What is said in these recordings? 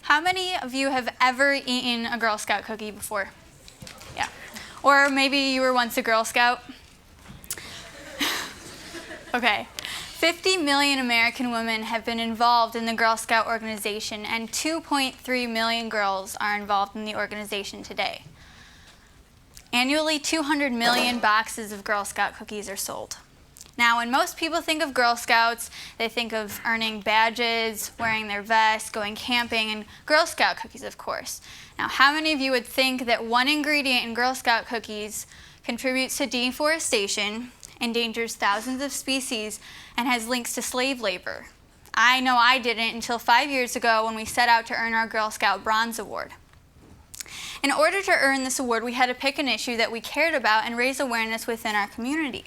How many of you have ever eaten a Girl Scout cookie before? Yeah. Or maybe you were once a Girl Scout? Okay. 50 million American women have been involved in the Girl Scout organization, and 2.3 million girls are involved in the organization today. Annually, 200 million boxes of Girl Scout cookies are sold. Now, when most people think of Girl Scouts, they think of earning badges, wearing their vests, going camping, and Girl Scout cookies, of course. Now, how many of you would think that one ingredient in Girl Scout cookies contributes to deforestation, endangers thousands of species, and has links to slave labor? I know I didn't until 5 years ago when we set out to earn our Girl Scout Bronze Award. In order to earn this award, we had to pick an issue that we cared about and raise awareness within our community.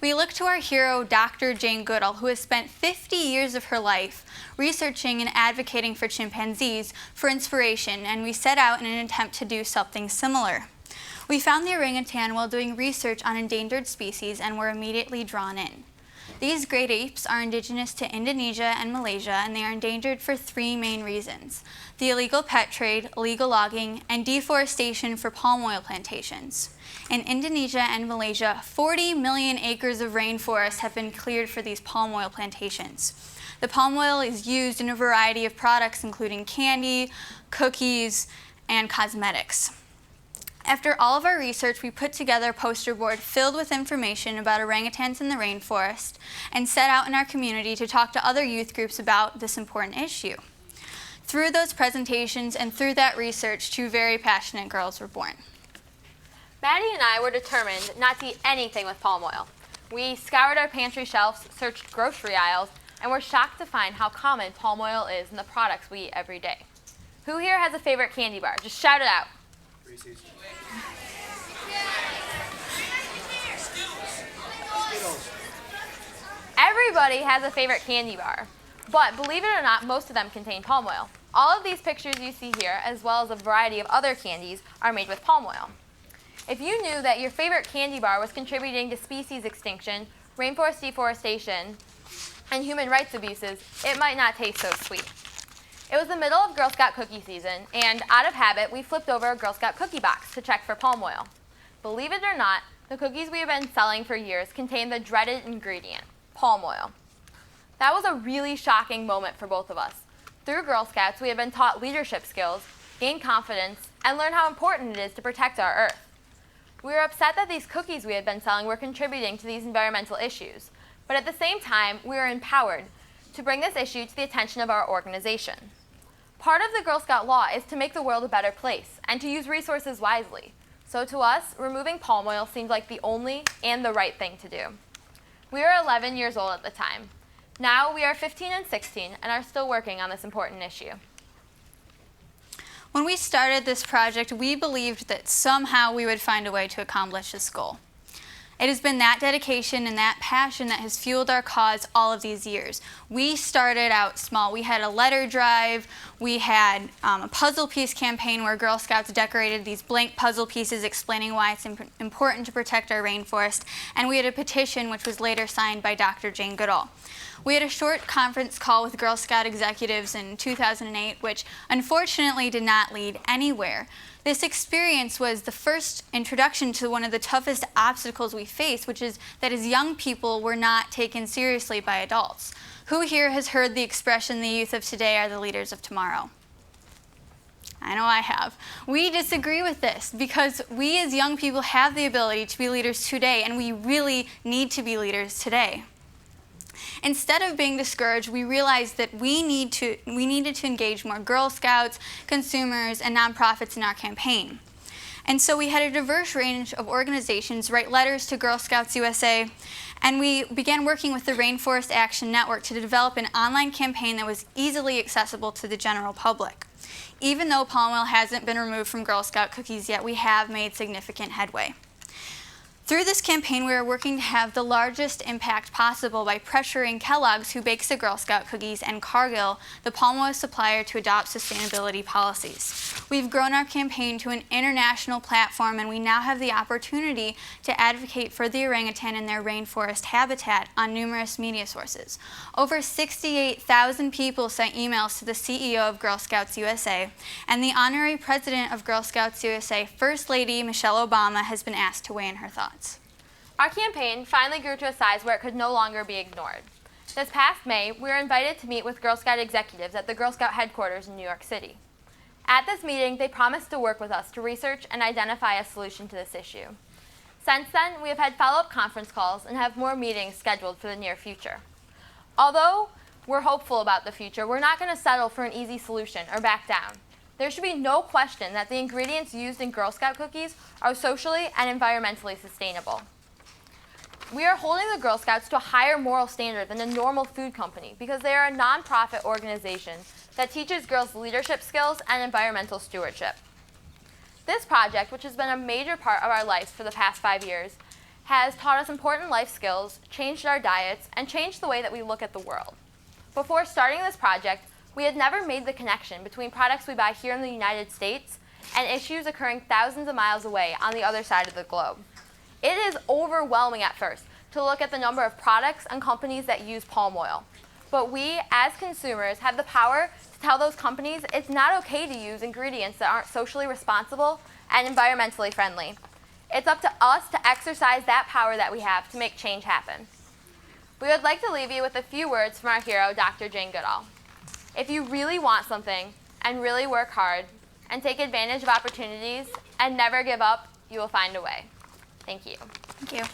We looked to our hero, Dr. Jane Goodall, who has spent 50 years of her life researching and advocating for chimpanzees for inspiration, and we set out in an attempt to do something similar. We found the orangutan while doing research on endangered species and were immediately drawn in. These great apes are indigenous to Indonesia and Malaysia, and they are endangered for 3 main reasons: the illegal pet trade, illegal logging, and deforestation for palm oil plantations. In Indonesia and Malaysia, 40 million acres of rainforest have been cleared for these palm oil plantations. The palm oil is used in a variety of products, including candy, cookies, and cosmetics. After all of our research, we put together a poster board filled with information about orangutans in the rainforest and set out in our community to talk to other youth groups about this important issue. Through those presentations and through that research, 2 very passionate girls were born. Maddie and I were determined not to eat anything with palm oil. We scoured our pantry shelves, searched grocery aisles, and were shocked to find how common palm oil is in the products we eat every day. Who here has a favorite candy bar? Just shout it out. Reese's. Everybody has a favorite candy bar, but believe it or not, most of them contain palm oil. All of these pictures you see here, as well as a variety of other candies, are made with palm oil. If you knew that your favorite candy bar was contributing to species extinction, rainforest deforestation, and human rights abuses, it might not taste so sweet. It was the middle of Girl Scout cookie season, and out of habit, we flipped over a Girl Scout cookie box to check for palm oil. Believe it or not, the cookies we have been selling for years contain the dreaded ingredient, palm oil. That was a really shocking moment for both of us. Through Girl Scouts, we have been taught leadership skills, gained confidence, and learned how important it is to protect our earth. We were upset that these cookies we had been selling were contributing to these environmental issues, but at the same time, we were empowered to bring this issue to the attention of our organization. Part of the Girl Scout law is to make the world a better place and to use resources wisely. So to us, removing palm oil seemed like the only and the right thing to do. We were 11 years old at the time. Now we are 15 and 16 and are still working on this important issue. When we started this project, we believed that somehow we would find a way to accomplish this goal. It has been that dedication and that passion that has fueled our cause all of these years. We started out small. We had a letter drive. We had a puzzle piece campaign where Girl Scouts decorated these blank puzzle pieces explaining why it's important to protect our rainforest. And we had a petition which was later signed by Dr. Jane Goodall. We had a short conference call with Girl Scout executives in 2008, which unfortunately did not lead anywhere. This experience was the first introduction to one of the toughest obstacles we face, which is that as young people, we're not taken seriously by adults. Who here has heard the expression, the youth of today are the leaders of tomorrow? I know I have. We disagree with this because we as young people have the ability to be leaders today, and we really need to be leaders today. Instead of being discouraged, we realized that we needed to engage more Girl Scouts, consumers, and nonprofits in our campaign. And so we had a diverse range of organizations write letters to Girl Scouts USA, and we began working with the Rainforest Action Network to develop an online campaign that was easily accessible to the general public. Even though palm oil hasn't been removed from Girl Scout cookies yet, we have made significant headway. Through this campaign, we are working to have the largest impact possible by pressuring Kellogg's, who bakes the Girl Scout cookies, and Cargill, the palm oil supplier, to adopt sustainability policies. We've grown our campaign to an international platform, and we now have the opportunity to advocate for the orangutan and their rainforest habitat on numerous media sources. Over 68,000 people sent emails to the CEO of Girl Scouts USA, and the honorary president of Girl Scouts USA, First Lady Michelle Obama, has been asked to weigh in her thoughts. Our campaign finally grew to a size where it could no longer be ignored. This past May, we were invited to meet with Girl Scout executives at the Girl Scout headquarters in New York City. At this meeting, they promised to work with us to research and identify a solution to this issue. Since then, we have had follow-up conference calls and have more meetings scheduled for the near future. Although we're hopeful about the future, we're not going to settle for an easy solution or back down. There should be no question that the ingredients used in Girl Scout cookies are socially and environmentally sustainable. We are holding the Girl Scouts to a higher moral standard than a normal food company because they are a nonprofit organization that teaches girls leadership skills and environmental stewardship. This project, which has been a major part of our lives for the past 5 years, has taught us important life skills, changed our diets, and changed the way that we look at the world. Before starting this project, we had never made the connection between products we buy here in the United States and issues occurring thousands of miles away on the other side of the globe. It is overwhelming at first to look at the number of products and companies that use palm oil. But we, as consumers, have the power to tell those companies it's not okay to use ingredients that aren't socially responsible and environmentally friendly. It's up to us to exercise that power that we have to make change happen. We would like to leave you with a few words from our hero, Dr. Jane Goodall. If you really want something and really work hard and take advantage of opportunities and never give up, you will find a way. Thank you. Thank you.